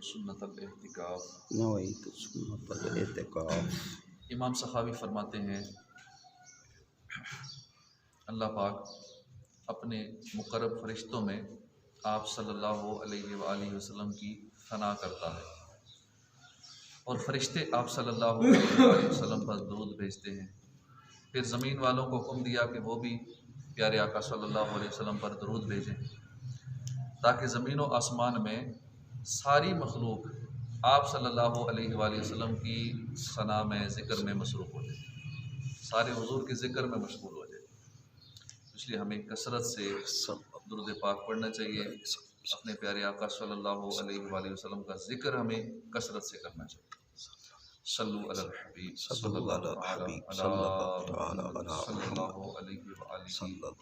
सुन्नतल एहतिकाफ। नवैतु सुन्नतल एहतिकाफ। इमाम सखावी फरमाते हैं, अल्लाह पाक अपने मुकर्रब फरिश्तों में आप सल्लल्लाहु अलैहि वसल्लम की सना करता है और फरिश्ते आप सल्लल्लाहु अलैहि वसल्लम पर दुरूद भेजते हैं। फिर ज़मीन वालों को हुक्म दिया कि वो भी प्यारे आका सल्लल्लाहु अलैहि वसल्लम पर दुरूद भेजें, ताकि ज़मीन व आसमान में सारी मखलूक आप सल्लल्लाहु अलैहि वसल्लम की सना में ज़िक्र में मसरूफ़ हो जाए, सारे हुजूर के ज़िक्र में मशगूल हो जाए। इसलिए हमें कसरत से दुरूद पाक पढ़ना चाहिए। अपने प्यारे आका सल्लल्लाहु अलैहि वसल्लम का ज़िक्र हमें कसरत से करना चाहिए। सल्लु अलल हबीब सल्लल्लाहु अलैहि वसल्लम।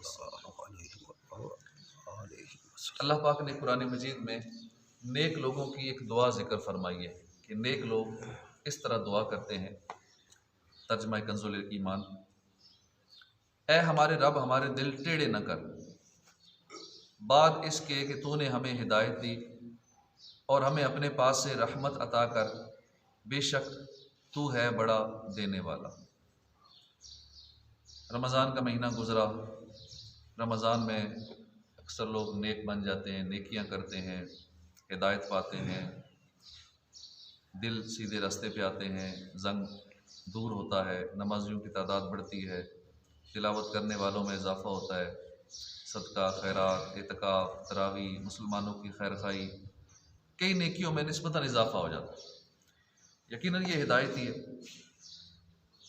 अल्लाह पाक ने कुरान मजीद में नेक लोगों की एक दुआ ज़िक्र फरमाई है कि नेक लोग इस तरह दुआ करते हैं। तर्जमा कंजुल ईमान, ऐ हमारे रब हमारे दिल टेढ़े न कर, बाद इसके कि तूने हमें हिदायत दी और हमें अपने पास से रहमत अता कर, बेशक तू है बड़ा देने वाला। रमज़ान का महीना गुज़रा। रमज़ान में अक्सर लोग नेक बन जाते हैं, नेकियां करते हैं, हिदायत पाते हैं, दिल सीधे रास्ते पे आते हैं, जंग दूर होता है, नमाजियों की तादाद बढ़ती है, तिलावत करने वालों में इजाफ़ा होता है, सदका खैरात इत्काफ तरावी मुसलमानों की खैर खाई कई नेकियों में निस्बतन इजाफ़ा हो जाता है। यकीनन ये हिदायत ही है।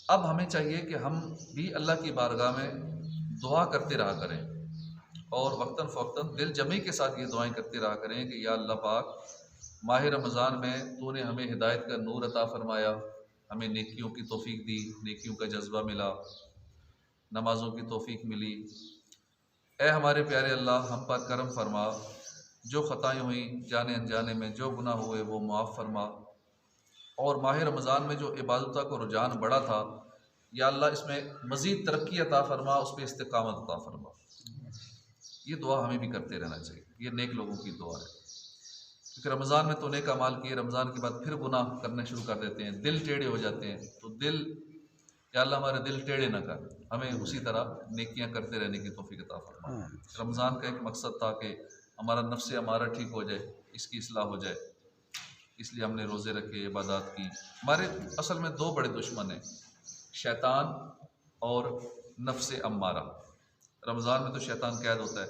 अब हमें चाहिए कि हम भी अल्लाह की बारगाह में दुआ करते रहा करें और वक्तन फ़वक्तन दिल जमी के साथ ये दुआएं करते रहा करें कि या अल्लाह पाक, माह रमज़ान में तूने हमें हिदायत का नूर अता फ़रमाया, हमें नेकियों की तौफ़ीक दी, नेकियों का जज्बा मिला, नमाज़ों की तौफ़ीक मिली। ए हमारे प्यारे अल्लाह, हम पर करम फरमा, जो ख़ताएँ हुई जाने अनजाने में, जो गुनाह हुए वो मुआफ़ फरमा, और माह रमज़ान में जो इबादत को रुझान बढ़ा था, या अल्लाह इसमें मज़ीद तरक्की अता फ़रमा, उस पर इस्तिक़ामत अता फ़रमा। ये दुआ हमें भी करते रहना चाहिए। ये नेक लोगों की दुआ है, क्योंकि रमज़ान में तो नेक अमाल किए, रमज़ान के बाद फिर गुनाह करने शुरू कर देते हैं, दिल टेढ़े हो जाते हैं। तो दिल, या अल्लाह हमारे दिल टेढ़े न कर, हमें उसी तरह नेकियां करते रहने की तौफीक अता फरमा। रमज़ान का एक मकसद था कि हमारा नफ्स हमारा ठीक हो जाए, इसकी इस्लाह हो जाए, इसलिए हमने रोज़े रखे, इबादत की। हमारे असल में दो बड़े दुश्मन हैं, शैतान और नफ्स अम्मारा। रमज़ान में तो शैतान कैद होता है,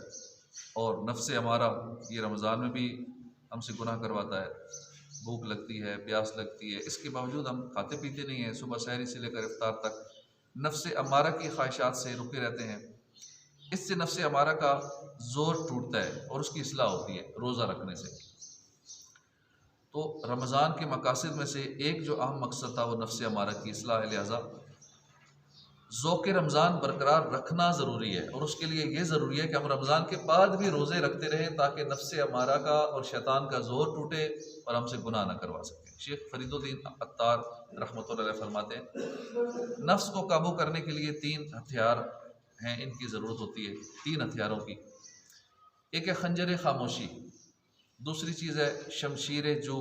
और नफ्स अम्मारा ये रमज़ान में भी हमसे गुनाह करवाता है। भूख लगती है, प्यास लगती है, इसके बावजूद हम खाते पीते नहीं हैं, सुबह सहरी से लेकर इफ्तार तक नफ्स अम्मारा की ख्वाहिशात से रुके रहते हैं। इससे नफ्स अम्मारा का जोर टूटता है और उसकी इस्लाह होती है रोज़ा रखने से। तो रमज़ान के मकासद में से एक जो अहम मकसद था वो नफ्स अम्मारा की इस्लाह है। लिहाजा ज़ौक़ रमज़ान बरकरार रखना ज़रूरी है, और उसके लिए ये ज़रूरी है कि हम रमज़ान के बाद भी रोज़े रखते रहें, ताकि नफ्स अम्मारा का और शैतान का जोर टूटे और हमसे गुनाह न करवा सकें। शेख फरीदुद्दीन अत्तार रहमतुल्लाह अलैह फरमाते हैं, नफ्स को काबू करने के लिए 3 हथियार हैं, इनकी ज़रूरत होती है, 3 हथियारों की। एक है खंजर खामोशी, दूसरी चीज़ है शमशीर जो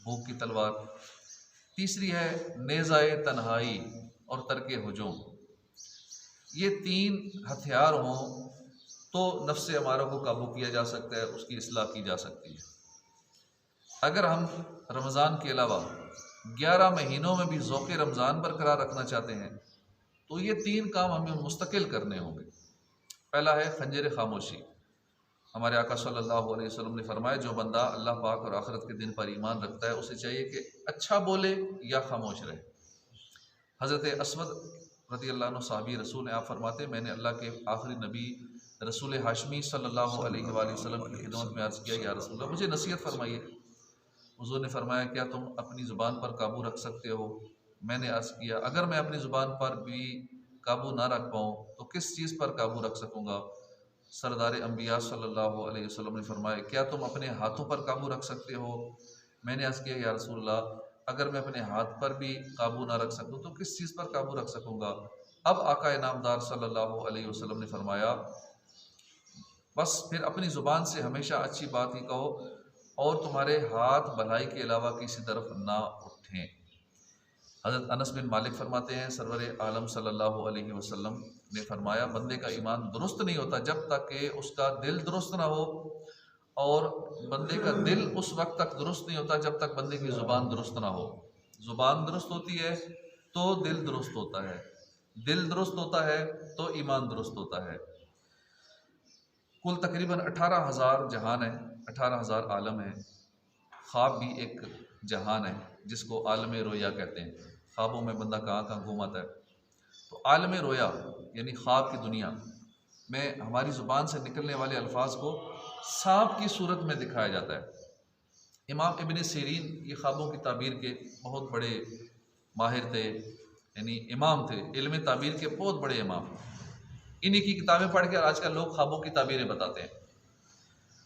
भूख की तलवार, तीसरी है नेज़ाए तन्हाई और तरके हुजूम। ये 3 हथियार हों तो नफ्स अमारा को काबू किया जा सकता है, उसकी इस्लाह की जा सकती है। अगर हम रमज़ान के अलावा 11 महीनों में भी ज़ौक़ रमज़ान बरकरार रखना चाहते हैं तो ये 3 काम हमें मुस्तकिल करने होंगे। पहला है खंजर खामोशी। हमारे आका सल्लल्लाहु अलैहि वसल्लम ने फरमाया, जो बंदा अल्लाह पाक और आखिरत के दिन पर ईमान रखता है उसे चाहिए कि अच्छा बोले या खामोश रहे। हज़रत असवद रज़ी अल्लाह अन्हु सहाबी रसूल हैं, आप फरमाते हैं, मैंने अल्लाह के आखिरी नबी रसूल हाशमी सल्लल्लाहु अलैहि वसल्लम की खिदमत में अर्ज़ किया, या रसूल अल्लाह मुझे नसीहत फरमाइए। हुज़ूर ने फरमाया, क्या तुम अपनी ज़ुबान पर काबू रख सकते हो? मैंने अर्ज़ किया, अगर मैं अपनी ज़ुबान पर भी काबू ना रख पाऊँ तो किस चीज़ पर काबू रख सकूँगा? सरदार अंबिया सल्लल्लाहु अलैहि वसल्लम ने फरमाया, क्या तुम अपने हाथों पर काबू रख सकते हो? मैंने अर्ज़ किया, या रसूल अल्लाह, अगर मैं अपने हाथ पर भी काबू ना रख सकूँ तो किस चीज़ पर काबू रख सकूँगा? अब आका इनामदार सल्लल्लाहु अलैहि वसल्लम ने फरमाया, बस फिर अपनी ज़ुबान से हमेशा अच्छी बात ही कहो और तुम्हारे हाथ भलाई के अलावा किसी तरफ ना उठें। हज़रत अनस बिन मालिक फरमाते हैं सरवर आलम सल्लल्लाहु अलैहि वसल्लम ने फरमाया, बंदे का ईमान दुरुस्त नहीं होता जब तक कि उसका दिल दुरुस्त ना हो, और बंदे का दिल उस वक्त तक दुरुस्त नहीं होता जब तक बंदे की ज़ुबान दुरुस्त ना हो। ज़ुबान दुरुस्त होती है तो दिल दुरुस्त होता है, दिल दुरुस्त होता है तो ईमान दुरुस्त होता है। कुल तकरीबन 18,000 जहान है, 18,000 आलम है। ख्वाब भी एक जहान है जिसको आलम रोया कहते हैं। ख्वाबों में बंदा कहाँ कहाँ घूमाता है। तो आलम रोया यानी ख्वाब की दुनिया में हमारी ज़ुबान से निकलने वाले अल्फाज को सांप की सूरत में दिखाया जाता है। इमाम इब्न सीरीन ये ख्वाबों की ताबीर के बहुत बड़े माहिर थे, यानी इमाम थे, इल्म ताबीर के बहुत बड़े इमाम। इन्हीं की किताबें पढ़ कर आजकल लोग ख्वाबों की ताबीरें बताते हैं।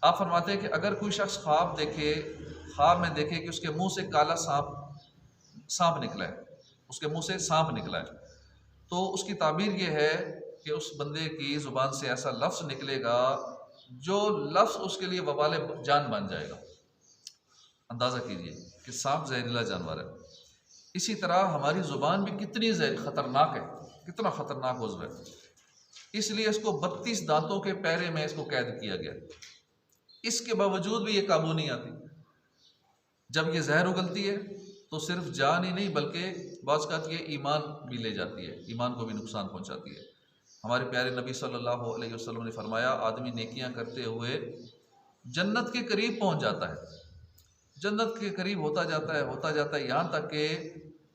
आप फरमाते हैं कि अगर कोई शख्स ख्वाब देखे, ख्वाब में देखे कि उसके मुंह से काला सांप निकला है, उसके मुंह से सांप निकला है, तो उसकी ताबीर ये है कि उस बंदे की ज़ुबान से ऐसा लफ्ज़ निकलेगा जो लफ्ज़ उसके लिए वबाल जान बन जाएगा। अंदाज़ा कीजिए कि सांप जहरीला जानवर है। इसी तरह हमारी ज़ुबान भी कितनी ख़तरनाक है, कितना ख़तरनाक उज़्व है। इसलिए इसको 32 दांतों के पैरे में इसको कैद किया गया। इसके बावजूद भी ये काबू नहीं आती। जब ये जहर उगलती है तो सिर्फ जान ही नहीं बल्कि बाज़ ये ईमान भी ले जाती है, ईमान को भी नुकसान पहुंचाती है। हमारे प्यारे नबी सल्लल्लाहु अलैहि वसल्लम ने फरमाया, आदमी नेकियां करते हुए जन्नत के करीब पहुंच जाता है, जन्नत के करीब होता जाता है यहाँ तक कि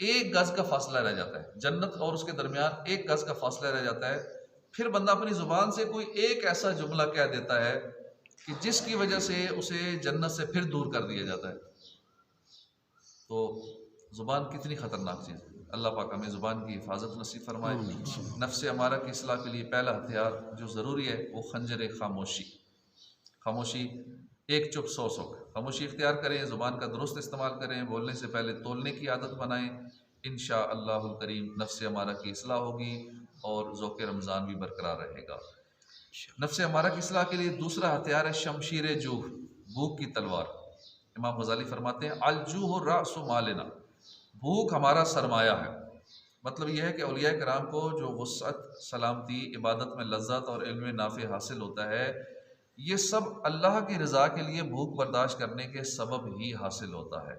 1 गज का फासला रह जाता है। जन्नत और उसके दरमियान 1 गज का फासला रह जाता है। फिर बंदा अपनी ज़ुबान से कोई एक ऐसा जुमला कह देता है कि जिसकी वजह से उसे जन्नत से फिर दूर कर दिया जाता है। तो ज़ुबान कितनी ख़तरनाक चीज़ है। अल्लाह पाक हमें ज़ुबान की हिफाजत नसीब फरमाए। नफ्स हमारा की इस्लाह के लिए पहला हथियार जो ज़रूरी है वो खंजर खामोशी। खामोशी, एक चुप 100 सुख। खामोशी इख्तियार करें, ज़ुबान का दुरुस्त इस्तेमाल करें, बोलने से पहले तोलने की आदत बनाएं। इंशाअल्लाहुल करीम नफ्स हमारा की इस्लाह होगी और ज़ौक़ रमज़ान भी बरकरार रहेगा। नफ्स हमारा की इस्लाह के लिए दूसरा हथियार है शमशीर जूह, भूख की तलवार। इमाम गज़ाली फरमाते हैं, अल जूह रासु मालिना, भूख हमारा सरमाया है। मतलब यह है कि औलिया कराम को जो वुसअत, सलामती, इबादत में लज्जत और इल्म नाफ़े हासिल होता है, ये सब अल्लाह की रज़ा के लिए भूख बर्दाश्त करने के सबब ही हासिल होता है।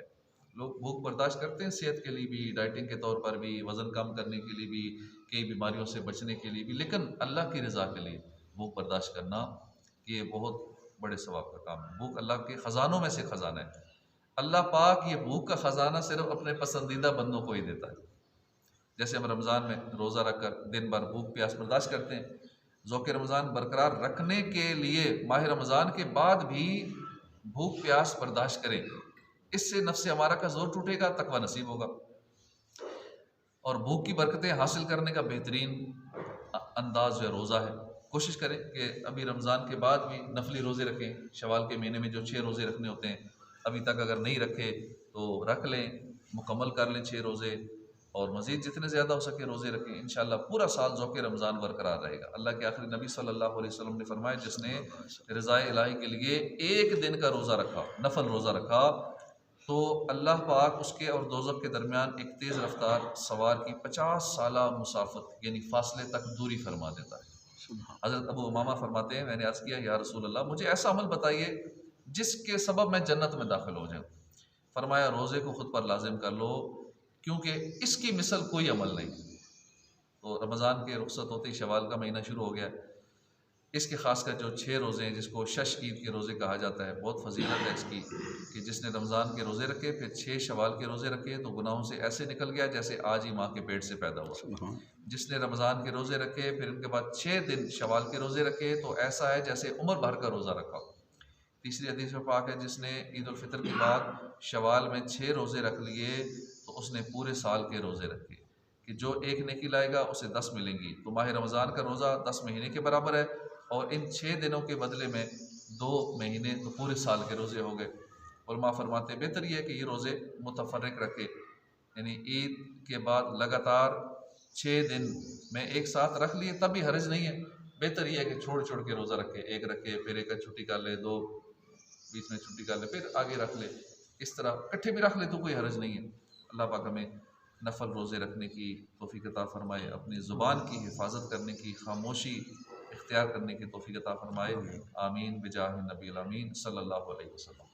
लोग भूख बर्दाश्त करते हैं सेहत के लिए भी, डाइटिंग के तौर पर भी, वज़न कम करने के लिए भी, कई बीमारियों से बचने के लिए भी, लेकिन अल्लाह की रज़ा के लिए भूख बर्दाश्त करना ये बहुत बड़े सवाब का काम है। भूख अल्लाह के ख़जानों में से ख़जाना है। अल्लाह पाक ये भूख का ख़जाना सिर्फ अपने पसंदीदा बंदों को ही देता है। जैसे हम रमज़ान में रोज़ा रख कर दिन भर भूख प्यास बर्दाश्त करते हैं, ज़ौक़ रमज़ान बरकरार रखने के लिए माह रमज़ान के बाद भी भूख प्यास बर्दाश्त करें। इससे नफ्स हमारा का जोर टूटेगा, तकवा नसीब होगा। और भूख की बरकतें हासिल करने का बेहतरीन अंदाज जो रोज़ा है। कोशिश करें कि अभी रमज़ान के बाद भी नफली रोज़े रखें। शवाल के महीने में जो 6 रोज़े रखने होते हैं, अभी तक अगर नहीं रखे तो रख लें, मुकम्मल कर लें 6 रोज़े, और मज़ीद जितने ज़्यादा हो सके रोज़े रखें। इंशाअल्लाह पूरा साल ज़ौक़ रमज़ान बरकरार रहेगा। अल्लाह के आखिरी नबी सल्लल्लाहु अलैहि वसल्लम ने फरमाया, जिसने रज़ाए इलाही के लिए एक दिन का रोज़ा रखा, नफल रोज़ा रखा, तो अल्लाह पाक उसके और दोज़ख के दरमियान एक तेज़ रफ्तार सवार की 50 साला मुसाफत यानी फासले तक दूरी फरमा देता है। हज़रत अबू उमामा फरमाते हैं, मैंने अर्ज़ किया, या रसूल अल्लाह, मुझे ऐसा अमल बताइए जिसके सबब मैं जन्नत में दाखिल हो जाऊँ। फरमाया, रोज़े को ख़ुद पर लाजिम कर लो, क्योंकि इसकी मिसल कोई अमल नहीं। तो रमज़ान के रुखसत होते ही शवाल का महीना शुरू हो गया। इसके खासकर जो 6 रोज़े हैं, जिसको शश ईद के रोज़े कहा जाता है, बहुत फजीलत है इसकी कि जिसने रमज़ान के रोज़े रखे फिर 6 शवाल के रोज़े रखे तो गुनाहों से ऐसे निकल गया जैसे आज ही माँ के पेट से पैदा हुआ। जिसने रमज़ान के रोज़े रखे फिर उनके बाद 6 दिन शवाल के रोज़े रखे तो ऐसा है जैसे उम्र भर का रोज़ा रखा। तीसरी हदीस में पाक है, जिसने ईद उल फितर के बाद शवाल में 6 रोज़े रख लिए तो उसने पूरे साल के रोज़े रखे, कि जो एक नेकी लाएगा उसे 10 मिलेंगी। तो माह रमज़ान का रोज़ा 10 महीने के बराबर है, और इन 6 दिनों के बदले में 2 महीने तो पूरे साल के रोज़े हो गए। उलमा फरमाते बेहतर ये है कि ये रोज़े मुतफर्रिक रखे, यानी ईद के बाद लगातार 6 दिन में एक साथ रख लिए तब भी हर्ज नहीं है। बेहतर ये है कि छोड़ छोड़ के रोज़ा रखे, एक रखे फिर एक छुट्टी कर ले, 2 बीच में छुट्टी कर ले, फिर आगे रख ले, इस तरह इकट्ठे भी रख ले तो कोई हर्ज नहीं है। अल्लाह पाक हमें नफल रोज़े रखने की तौफीक अता फरमाए, अपनी ज़ुबान की हिफाजत करने की, खामोशी इख्तियार करने की तौफीक अता फरमाए। आमीन बिजाह नबी अमीन सल्लल्लाहु अलैहि वसल्लम।